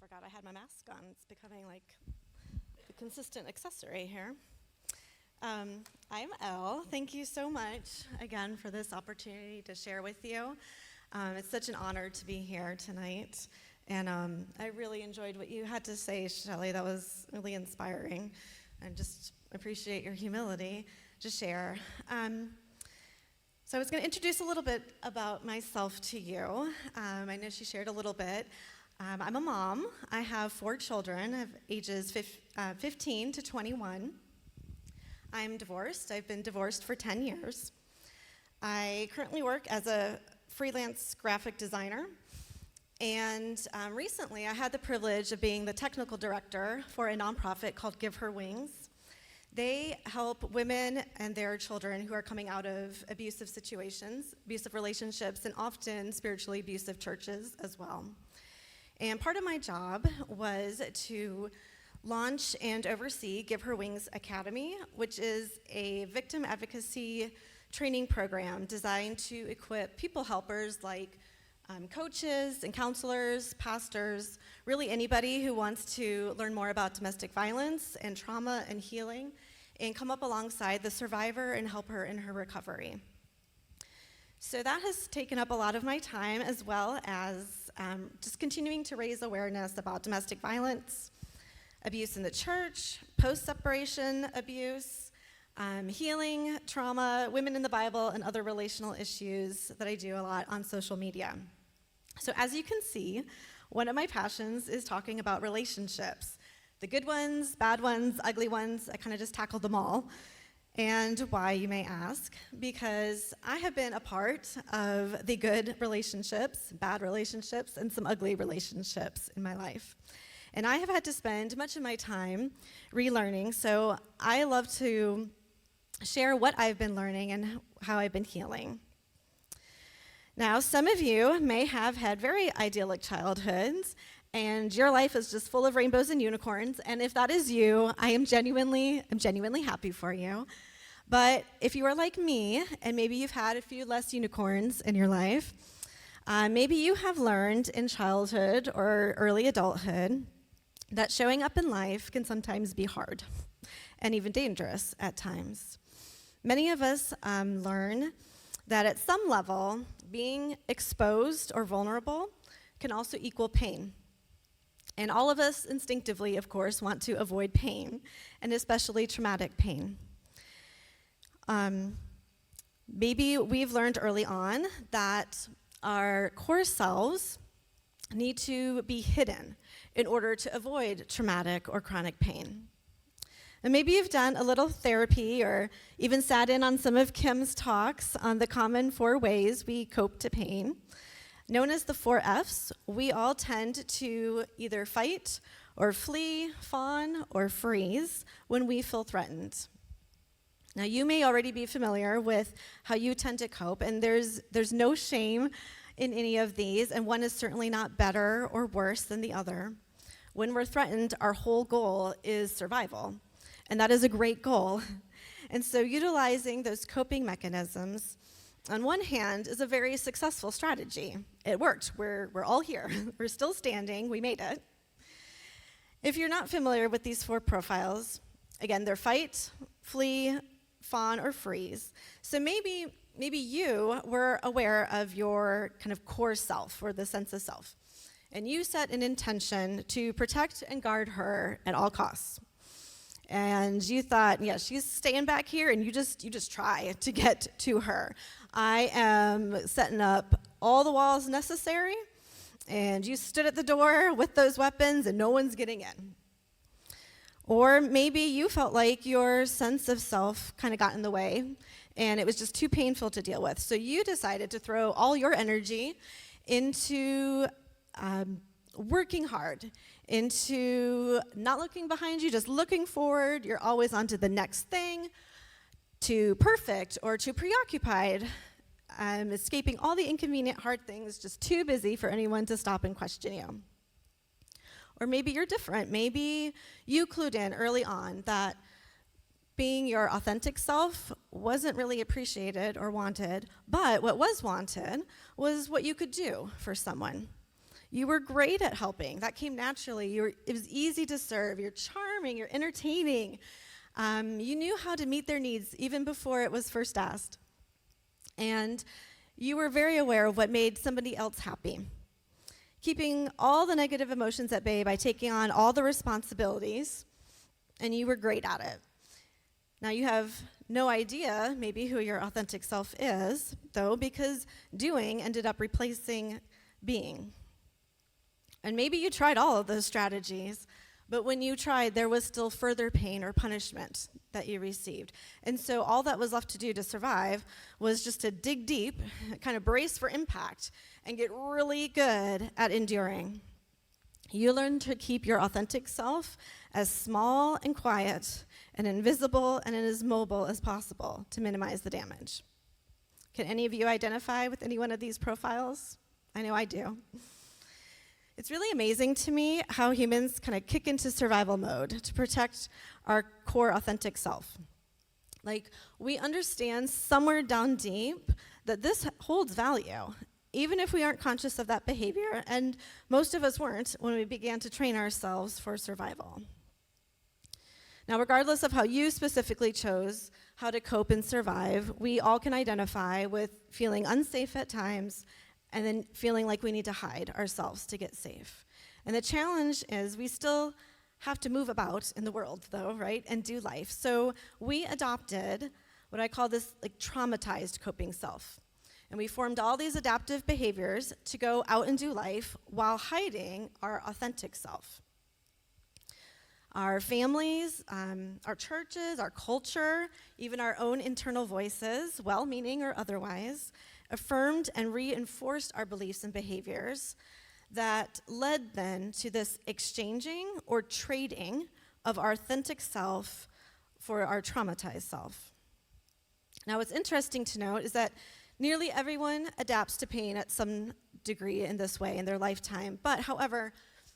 forgot I had my mask on. It's becoming like a consistent accessory here. I'm Elle. Thank you so much again for this opportunity to share with you. It's such an honor to be here tonight. And I really enjoyed what you had to say, Shelley. That was really inspiring. I just appreciate your humility to share. So I was going to introduce a little bit about myself to you. I know she shared a little bit. I'm a mom. I have 4 children of ages 15 to 21. I'm divorced. I've been divorced for 10 years. I currently work as a freelance graphic designer. And recently, I had the privilege of being the technical director for a nonprofit called Give Her Wings. They help women and their children who are coming out of abusive situations, abusive relationships, and often spiritually abusive churches as well. And part of my job was to launch and oversee Give Her Wings Academy, which is a victim advocacy training program designed to equip people helpers like coaches and counselors, pastors, really anybody who wants to learn more about domestic violence and trauma and healing and come up alongside the survivor and help her in her recovery. So that has taken up a lot of my time, as well as just continuing to raise awareness about domestic violence, abuse in the church, post-separation abuse, healing, trauma, women in the Bible, and other relational issues that I do a lot on social media. So as you can see, one of my passions is talking about relationships. The good ones, bad ones, ugly ones, I kind of just tackle them all. And why, you may ask? Because I have been a part of the good relationships, bad relationships, and some ugly relationships in my life. And I have had to spend much of my time relearning, so I love to share what I've been learning and how I've been healing. Now, some of you may have had very idyllic childhoods, and your life is just full of rainbows and unicorns, and if that is you, I'm genuinely happy for you. But if you are like me, and maybe you've had a few less unicorns in your life, maybe you have learned in childhood or early adulthood that showing up in life can sometimes be hard and even dangerous at times. Many of us learn that at some level, being exposed or vulnerable can also equal pain. And all of us instinctively, of course, want to avoid pain, and especially traumatic pain. Maybe we've learned early on that our core selves need to be hidden in order to avoid traumatic or chronic pain. And maybe you've done a little therapy or even sat in on some of Kim's talks on the common 4 ways we cope to pain. Known as the 4 Fs, we all tend to either fight or flee, fawn, or freeze when we feel threatened. Now, you may already be familiar with how you tend to cope, and there's no shame in any of these, and one is certainly not better or worse than the other. When we're threatened, our whole goal is survival, and that is a great goal. And so utilizing those coping mechanisms, on one hand, is a very successful strategy. It worked. We're all here. We're still standing. We made it. If you're not familiar with these 4 profiles, again, they're fight, flee, fawn, or freeze. So maybe you were aware of your kind of core self, or the sense of self, and you set an intention to protect and guard her at all costs. And you thought, yeah, she's staying back here, and you just try to get to her. I am setting up all the walls necessary, and you stood at the door with those weapons, and no one's getting in. Or maybe you felt like your sense of self kind of got in the way, and it was just too painful to deal with. So you decided to throw all your energy into working hard, into not looking behind you, just looking forward. You're always on to the next thing, too perfect or too preoccupied, escaping all the inconvenient, hard things, just too busy for anyone to stop and question you. Or maybe you're different. Maybe you clued in early on that being your authentic self wasn't really appreciated or wanted, but what was wanted was what you could do for someone. You were great at helping. That came naturally. It was easy to serve. You're charming. You're entertaining. You knew how to meet their needs even before it was first asked. And you were very aware of what made somebody else happy, keeping all the negative emotions at bay by taking on all the responsibilities, and you were great at it. Now, you have no idea maybe who your authentic self is, though, because doing ended up replacing being. And maybe you tried all of those strategies, but when you tried, there was still further pain or punishment that you received. And so all that was left to do to survive was just to dig deep, kind of brace for impact, and get really good at enduring. You learn to keep your authentic self as small and quiet and invisible and as mobile as possible to minimize the damage. Can any of you identify with any one of these profiles? I know I do. It's really amazing to me how humans kind of kick into survival mode to protect our core authentic self. Like, we understand somewhere down deep that this holds value, even if we aren't conscious of that behavior, and most of us weren't when we began to train ourselves for survival. Now, regardless of how you specifically chose how to cope and survive, we all can identify with feeling unsafe at times and then feeling like we need to hide ourselves to get safe. And the challenge is we still have to move about in the world, though, right, and do life. So we adopted what I call this traumatized coping self. And we formed all these adaptive behaviors to go out and do life while hiding our authentic self. Our families, our churches, our culture, even our own internal voices, well-meaning or otherwise, affirmed and reinforced our beliefs and behaviors that led then to this exchanging or trading of our authentic self for our traumatized self. Now, what's interesting to note is that nearly everyone adapts to pain at some degree in this way in their lifetime, but however,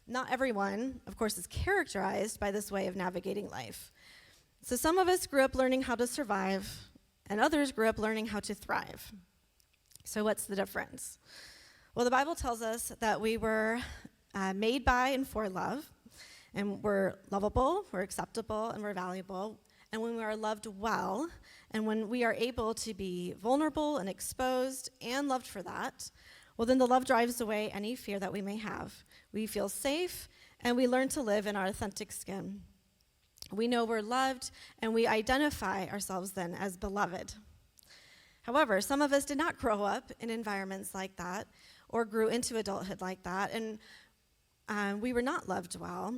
not everyone, of course, is characterized by this way of navigating life. So some of us grew up learning how to survive, and others grew up learning how to thrive. So what's the difference? Well, the Bible tells us that we were made by and for love, and we're lovable, we're acceptable, and we're valuable. And when we are loved well, and when we are able to be vulnerable and exposed and loved for that, well, then the love drives away any fear that we may have. We feel safe, and we learn to live in our authentic skin. We know we're loved, and we identify ourselves then as beloved. However, some of us did not grow up in environments like that or grew into adulthood like that, and we were not loved well.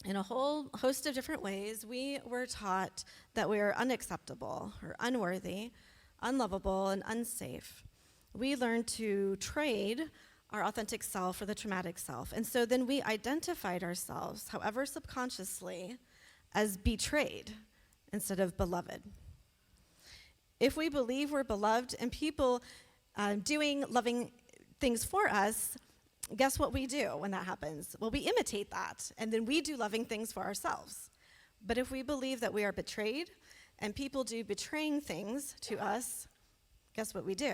In a whole host of different ways, we were taught that we are unacceptable or unworthy, unlovable, and unsafe. We learned to trade our authentic self for the traumatic self. And so then we identified ourselves, however subconsciously, as betrayed instead of beloved. If we believe we're beloved and people doing loving things for us, guess what we do when that happens? Well, we imitate that, and then we do loving things for ourselves. But if we believe that we are betrayed and people do betraying things to us, guess what we do?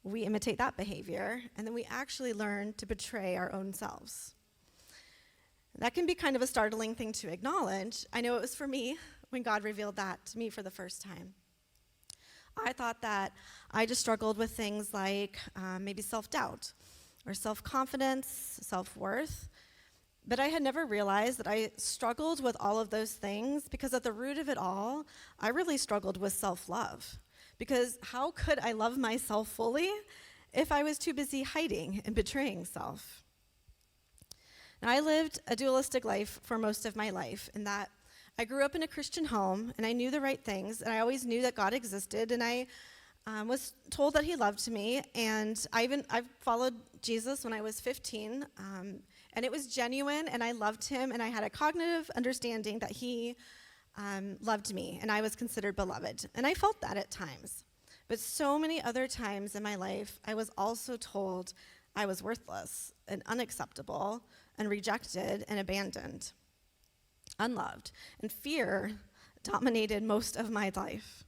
We imitate that behavior, and then we actually learn to betray our own selves. That can be kind of a startling thing to acknowledge. I know it was for me when God revealed that to me for the first time. I thought that I just struggled with things like maybe self-doubt or self-confidence, self-worth. But I had never realized that I struggled with all of those things because at the root of it all, I really struggled with self-love. Because how could I love myself fully if I was too busy hiding and betraying self? Now, I lived a dualistic life for most of my life in that I grew up in a Christian home, and I knew the right things, and I always knew that God existed, and I was told that he loved me, and I followed Jesus when I was 15, and it was genuine, and I loved him, and I had a cognitive understanding that he loved me, and I was considered beloved, and I felt that at times. But so many other times in my life, I was also told I was worthless and unacceptable and rejected and abandoned, unloved, and fear dominated most of my life.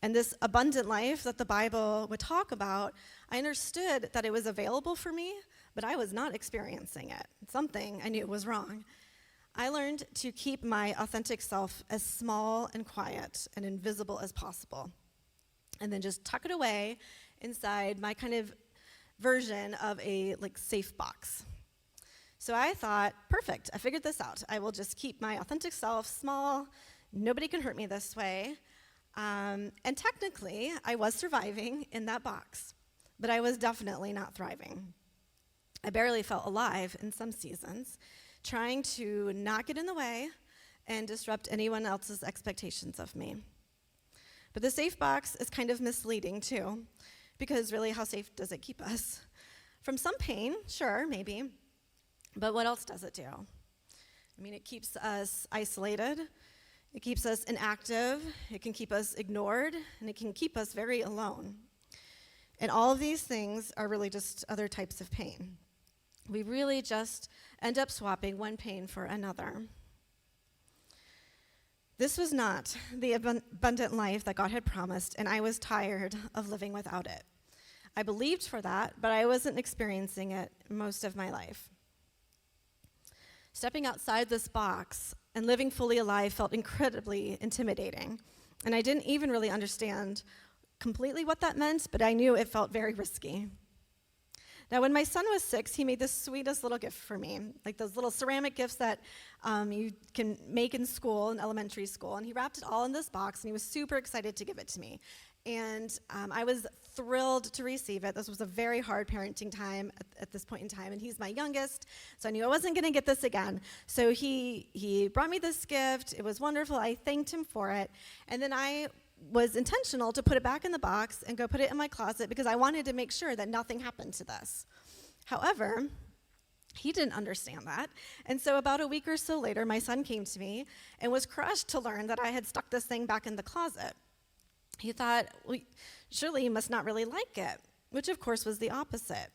And this abundant life that the Bible would talk about, I understood that it was available for me, but I was not experiencing it. Something I knew was wrong. I learned to keep my authentic self as small and quiet and invisible as possible, and then just tuck it away inside my kind of version of a safe box. So I thought, perfect, I figured this out. I will just keep my authentic self small. Nobody can hurt me this way. And technically, I was surviving in that box, but I was definitely not thriving. I barely felt alive in some seasons, trying to not get in the way and disrupt anyone else's expectations of me. But the safe box is kind of misleading too, because really, how safe does it keep us? From some pain, sure, maybe, but what else does it do? I mean, it keeps us isolated, it keeps us inactive, it can keep us ignored, and it can keep us very alone. And all of these things are really just other types of pain. We really just end up swapping one pain for another. This was not the abundant life that God had promised, and I was tired of living without it. I believed for that, but I wasn't experiencing it most of my life. Stepping outside this box and living fully alive felt incredibly intimidating, and I didn't even really understand completely what that meant, but I knew it felt very risky. Now, when my son was 6, he made the sweetest little gift for me, like those little ceramic gifts that you can make in school, in elementary school, and he wrapped it all in this box, and he was super excited to give it to me. And I was thrilled to receive it. This was a very hard parenting time at this point in time, and he's my youngest, so I knew I wasn't going to get this again. So he brought me this gift. It was wonderful. I thanked him for it, and then I was intentional to put it back in the box and go put it in my closet because I wanted to make sure that nothing happened to this. However, he didn't understand that, and so about a week or so later, my son came to me and was crushed to learn that I had stuck this thing back in the closet. He thought, well, surely you must not really like it, which of course was the opposite.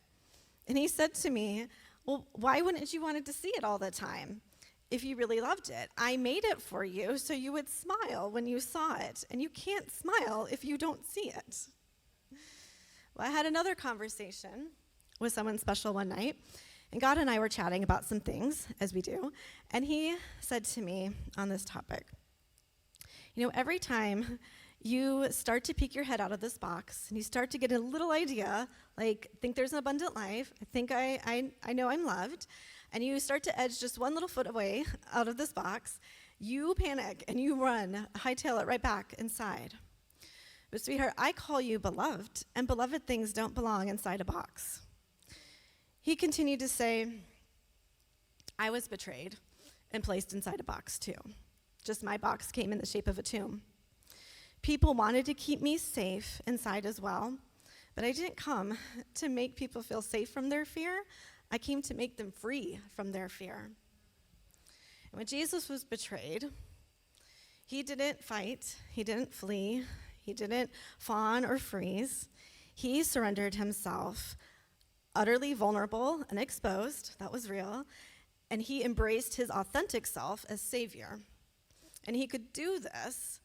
And he said to me, well, why wouldn't you want to see it all the time if you really loved it? I made it for you so you would smile when you saw it, and you can't smile if you don't see it. Well, I had another conversation with someone special one night, and God and I were chatting about some things, as we do, and he said to me on this topic, every time you start to peek your head out of this box, and you start to get a little idea, like, think there's an abundant life, I think I know I'm loved, and you start to edge just one little foot away out of this box, you panic, and you run, hightail it right back inside. But sweetheart, I call you beloved, and beloved things don't belong inside a box. He continued to say, I was betrayed and placed inside a box too. Just my box came in the shape of a tomb. People wanted to keep me safe inside as well, but I didn't come to make people feel safe from their fear. I came to make them free from their fear. And when Jesus was betrayed, he didn't fight, he didn't flee, he didn't fawn or freeze. He surrendered himself, utterly vulnerable and exposed, that was real, and he embraced his authentic self as Savior. And he could do this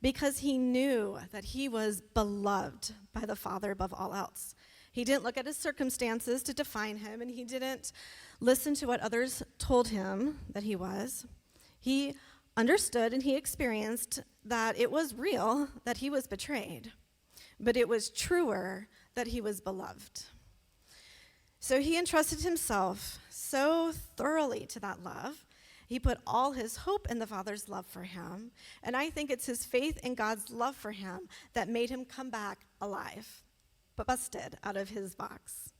because he knew that he was beloved by the Father above all else. He didn't look at his circumstances to define him, and he didn't listen to what others told him that he was. He understood and he experienced that it was real that he was betrayed, but it was truer that he was beloved. So he entrusted himself so thoroughly to that love. He put all his hope in the Father's love for him, and I think it's his faith in God's love for him that made him come back alive, but busted out of his box.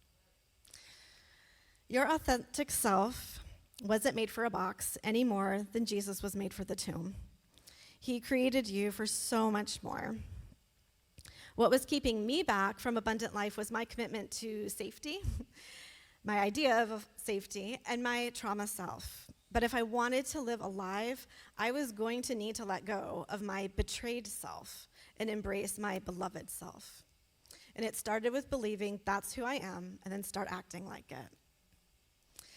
Your authentic self wasn't made for a box any more than Jesus was made for the tomb. He created you for so much more. What was keeping me back from abundant life was my commitment to safety, my idea of safety, and my trauma self. But if I wanted to live alive, I was going to need to let go of my betrayed self and embrace my beloved self. And it started with believing that's who I am, and then start acting like it.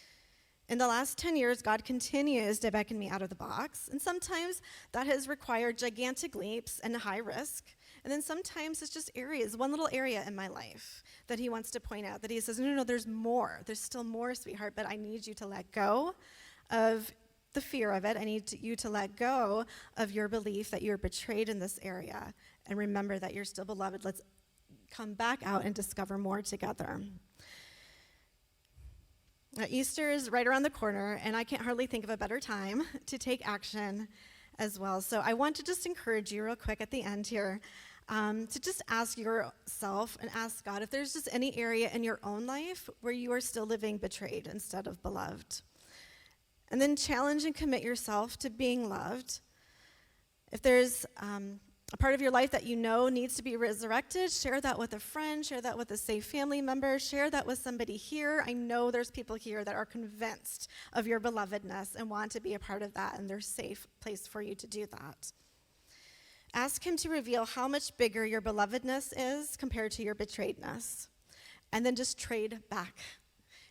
In the last 10 years, God continues to beckon me out of the box, and sometimes that has required gigantic leaps and high risk, And then sometimes it's just areas, one little area in my life that he wants to point out, that he says, no, there's more. There's still more, sweetheart, but I need you to let go of the fear of it. I need you to let go of your belief that you're betrayed in this area and remember that you're still beloved. Let's come back out and discover more together. Now, Easter is right around the corner, and I can't hardly think of a better time to take action as well. So I want to just encourage you real quick at the end here to just ask yourself and ask God if there's just any area in your own life where you are still living betrayed instead of beloved. And then challenge and commit yourself to being loved. If there's a part of your life that you know needs to be resurrected, share that with a friend, share that with a safe family member, share that with somebody here. I know there's people here that are convinced of your belovedness and want to be a part of that, and there's a safe place for you to do that. Ask him to reveal how much bigger your belovedness is compared to your betrayedness, and then just trade back.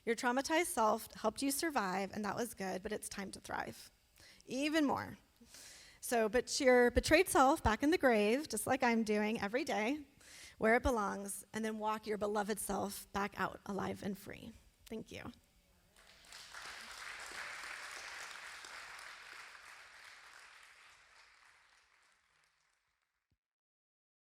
Your traumatized self helped you survive, and that was good, but it's time to thrive. Even more. So put your betrayed self back in the grave, just like I'm doing every day, where it belongs, and then walk your beloved self back out alive and free. Thank you.